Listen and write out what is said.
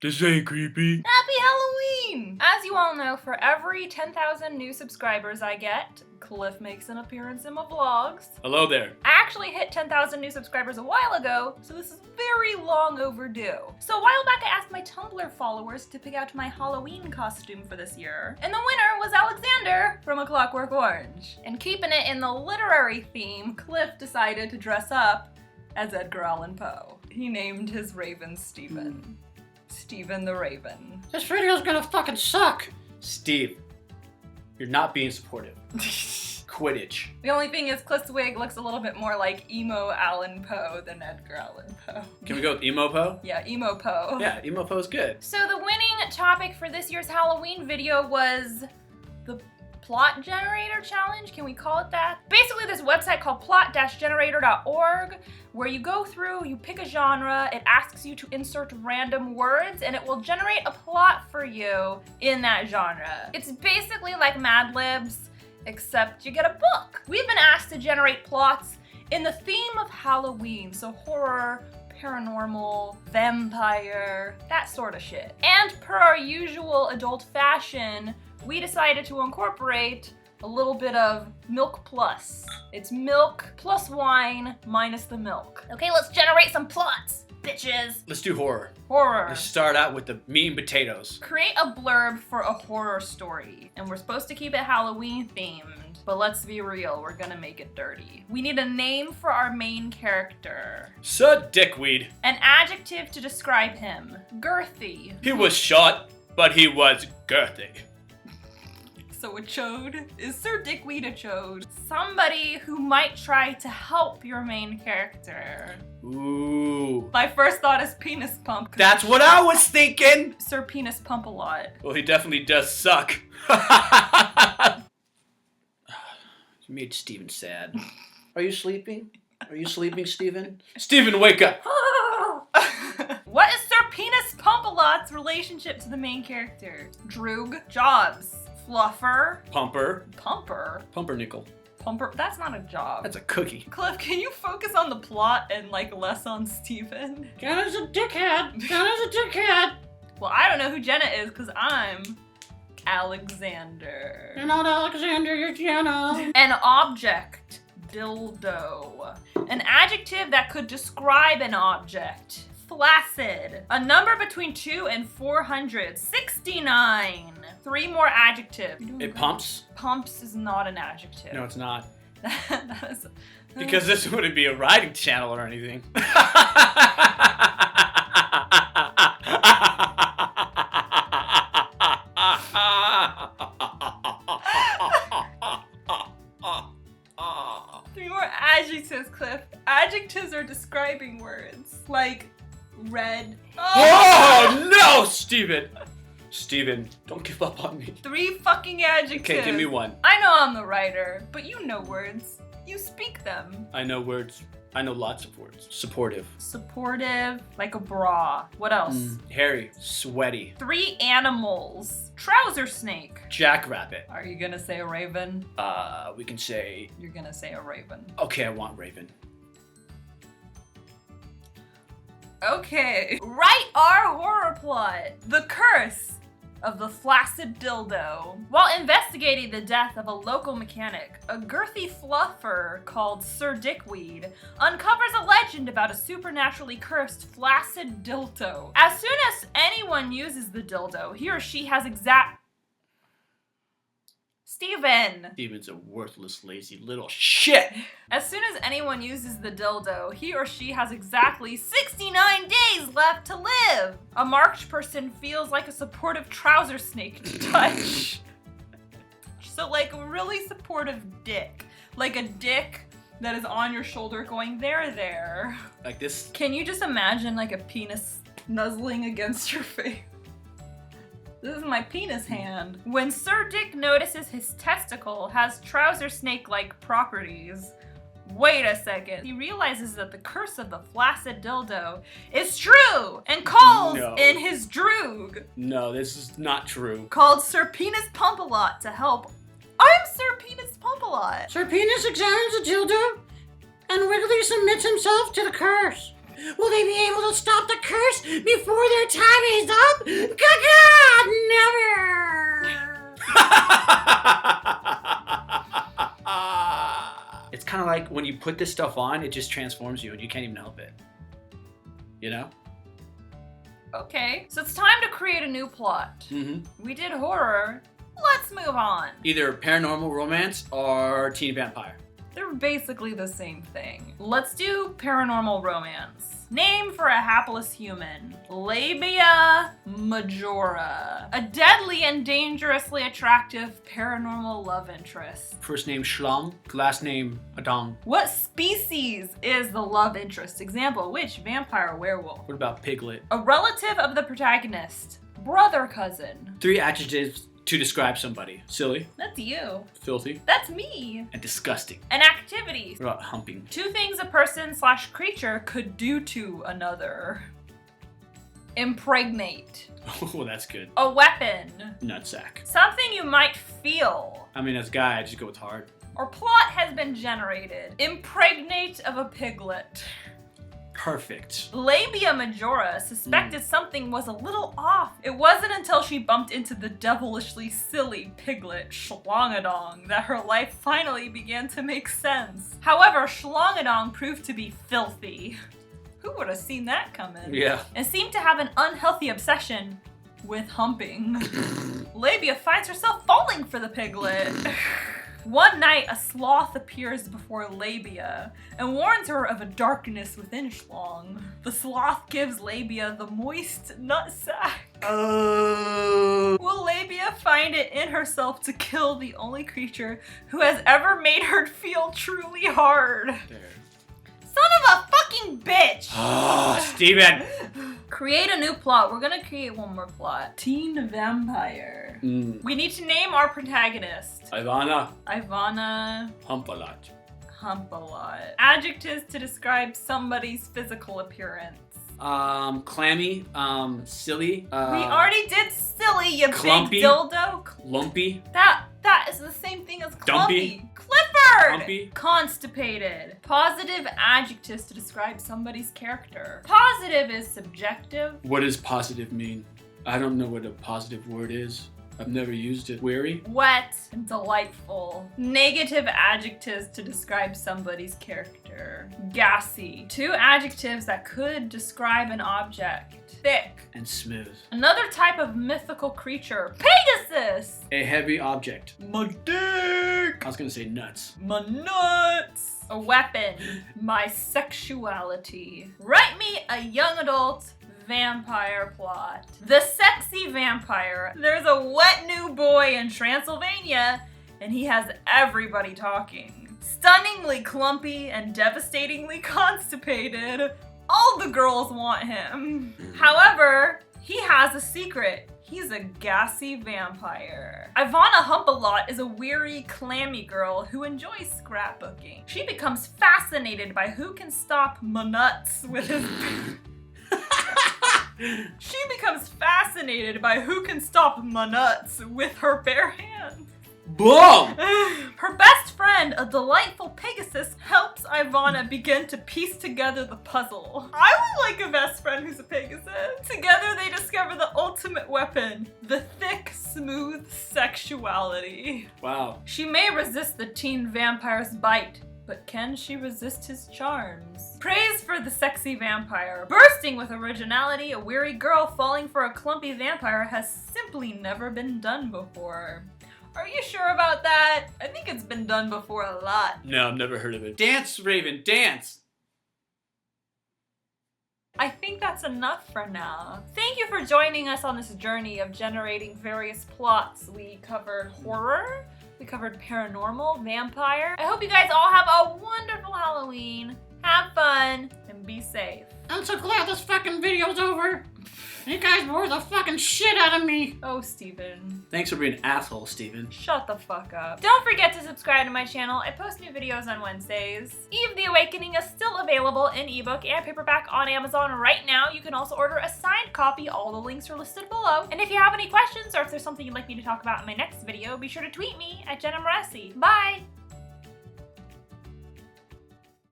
This ain't creepy. Happy Halloween! As you all know, for every 10,000 new subscribers I get, Cliff makes an appearance in my vlogs. Hello there. I actually hit 10,000 new subscribers a while ago, so this is very long overdue. So a while back I asked my Tumblr followers to pick out my Halloween costume for this year, and the winner was Alexander from A Clockwork Orange. And keeping it in the literary theme, Cliff decided to dress up as Edgar Allan Poe. He named his raven Stephen. Stephen the Raven. This video's gonna fucking suck. Steve, you're not being supportive. Quidditch. The only thing is Cliff's wig looks a little bit more like emo Allan Poe than Edgar Allan Poe. Can we go with Emo Poe? Yeah, emo Poe. Yeah, Emo Poe's good. So the winning topic for this year's Halloween video was the plot generator challenge. Can we call it that? Basically, there's a website called plot-generator.org where you go through, you pick a genre, it asks you to insert random words, and it will generate a plot for you in that genre. It's basically like Mad Libs, except you get a book. We've been asked to generate plots in the theme of Halloween, so horror, paranormal, vampire, that sort of shit. And per our usual adult fashion, we decided to incorporate a little bit of milk plus. It's milk plus wine minus the milk. Okay, let's generate some plots, bitches. Let's do horror. Horror. Let's start out with the meat and potatoes. Create a blurb for a horror story, and we're supposed to keep it Halloween themed, but let's be real, we're gonna make it dirty. We need a name for our main character. Sir Dickweed. An adjective to describe him. Girthy. He was short, but he was girthy. So a chode? Is Sir Dickweed a chode? Somebody who might try to help your main character. Ooh. My first thought is Penis Pump. That's what I was thinking! Sir Penis Pump a lot. Well, he definitely does suck. You made Steven sad. Are you sleeping? Are you sleeping, Steven? Steven, wake up! What is Sir Penis Pump-a-lot's relationship to the main character? Droog. Jobs. Fluffer. Pumper. Pumper. Pumpernickel. Pumper. That's not a job. That's a cookie. Cliff, can you focus on the plot and like less on Steven? Jenna's a dickhead. Jenna's a dickhead. Well, I don't know who Jenna is because I'm Alexander. You're not Alexander, you're Jenna. An object. Dildo. An adjective that could describe an object. Flaccid. A number between 2 and 400. 69. 3 more adjectives. It pumps? Pumps is not an adjective. No, it's not. That is, Because this wouldn't be a riding channel or anything. 3 more adjectives, Cliff. Adjectives are describing words. Like red. Oh no, Steven! Steven, don't give up on me. 3 fucking adjectives. Okay, give me one. I know I'm the writer, but you know words. You speak them. I know words. I know lots of words. Supportive. Supportive, like a bra. What else? Hairy. Sweaty. 3 animals. Trouser snake. Jackrabbit. Are you gonna say a raven? We can say... You're gonna say a raven. Okay, I want Raven. Okay. Write our horror plot. The curse of the flaccid dildo. While investigating the death of a local mechanic, a girthy fluffer called Sir Dickweed uncovers a legend about a supernaturally cursed flaccid dildo. As soon as anyone uses the dildo, he or she has Steven's a worthless, lazy little shit! As soon as anyone uses the dildo, he or she has exactly 69 days left to live! A marked person feels like a supportive trouser snake to touch. So like a really supportive dick. Like a dick that is on your shoulder going, there. Like this? Can you just imagine like a penis nuzzling against your face? This is my penis hand. When Sir Dick notices his testicle has trouser snake-like properties, wait a second. He realizes that the curse of the flaccid dildo is true and calls in his droog. No, this is not true. Called Sir Penis Pump-a-lot to help. I'm Sir Penis Pump-a-lot. Sir Penis examines the dildo and wiggily submits himself to the curse. Will they be able to stop the curse before their time is up? Gaga! Never! It's kind of like when you put this stuff on, it just transforms you and you can't even help it. You know? Okay, so it's time to create a new plot. Mm-hmm. We did horror. Let's move on. Either paranormal romance or teen vampire. They're basically the same thing. Let's do paranormal romance. Name for a hapless human. Labia majora. A deadly and dangerously attractive paranormal love interest. First name Schlong, last name Adong. What species is the love interest? Example, which vampire werewolf? What about Piglet? A relative of the protagonist. Brother cousin. 3 adjectives to describe somebody. Silly, That's you. filthy, That's me. and disgusting. An activity. What about humping? 2 things a person/creature could do to another. Impregnate. Oh, that's good. A weapon. Nutsack. Something you might feel. I mean, as a guy, I just go with hard. Or plot has been generated. Impregnate of a piglet. Perfect. Labia majora suspected something was a little off. It wasn't until she bumped into the devilishly silly piglet, Schlongadong, that her life finally began to make sense. However, Schlongadong proved to be filthy. Who would have seen that coming? Yeah. And seemed to have an unhealthy obsession with humping. Labia finds herself falling for the piglet. One night, a sloth appears before Labia and warns her of a darkness within Schlong. The sloth gives Labia the moist nutsack. Oh. Will Labia find it in herself to kill the only creature who has ever made her feel truly hard? There. Son of a fucking bitch! Oh, Steven! Create a new plot. We're gonna create one more plot. Teen vampire. We need to name our protagonist. Ivana. Ivana Hump a lot. hump a lot. Adjectives to describe somebody's physical appearance. Clammy, silly. We already did silly, you clumpy. big dildo. Lumpy. That is the same thing as clumpy. Dumpy. Clifford! Humpy. Constipated. Positive adjectives to describe somebody's character. Positive is subjective. What does positive mean? I don't know what a positive word is. I've never used it. Weary? Wet and delightful. Negative adjectives to describe somebody's character. Gassy. 2 adjectives that could describe an object. Thick. And smooth. Another type of mythical creature. Pegasus! A heavy object. My dick! I was gonna say nuts. My nuts! A weapon. My sexuality. Write me a young adult vampire plot. The sexy vampire. There's a wet new boy in Transylvania, and he has everybody talking. Stunningly clumpy and devastatingly constipated. All the girls want him. However, he has a secret. He's a gassy vampire. Ivana Humpalot is a weary, clammy girl who enjoys scrapbooking. She becomes fascinated by who can stop my nuts with his... She becomes fascinated by who can stop my nuts with her bare hands. Boom! Her best friend, a delightful Pegasus, helps Ivana begin to piece together the puzzle. I would like a best friend who's a Pegasus. Together they discover the ultimate weapon, the thick, smooth sexuality. Wow. She may resist the teen vampire's bite, but can she resist his charms? Praise for the sexy vampire. Bursting with originality, a weary girl falling for a clumpy vampire has simply never been done before. Are you sure about that? I think it's been done before a lot. No, I've never heard of it. Dance, Raven, dance! I think that's enough for now. Thank you for joining us on this journey of generating various plots. We covered horror, we covered paranormal, vampire. I hope you guys all have a wonderful Halloween. Have fun and be safe. I'm so glad this fucking video's over. You guys wore the fucking shit out of me. Oh, Steven. Thanks for being an asshole, Steven. Shut the fuck up. Don't forget to subscribe to my channel. I post new videos on Wednesdays. Eve the Awakening is still available in ebook and paperback on Amazon right now. You can also order a signed copy. All the links are listed below. And if you have any questions or if there's something you'd like me to talk about in my next video, be sure to tweet me at Jenna Moreci. Bye!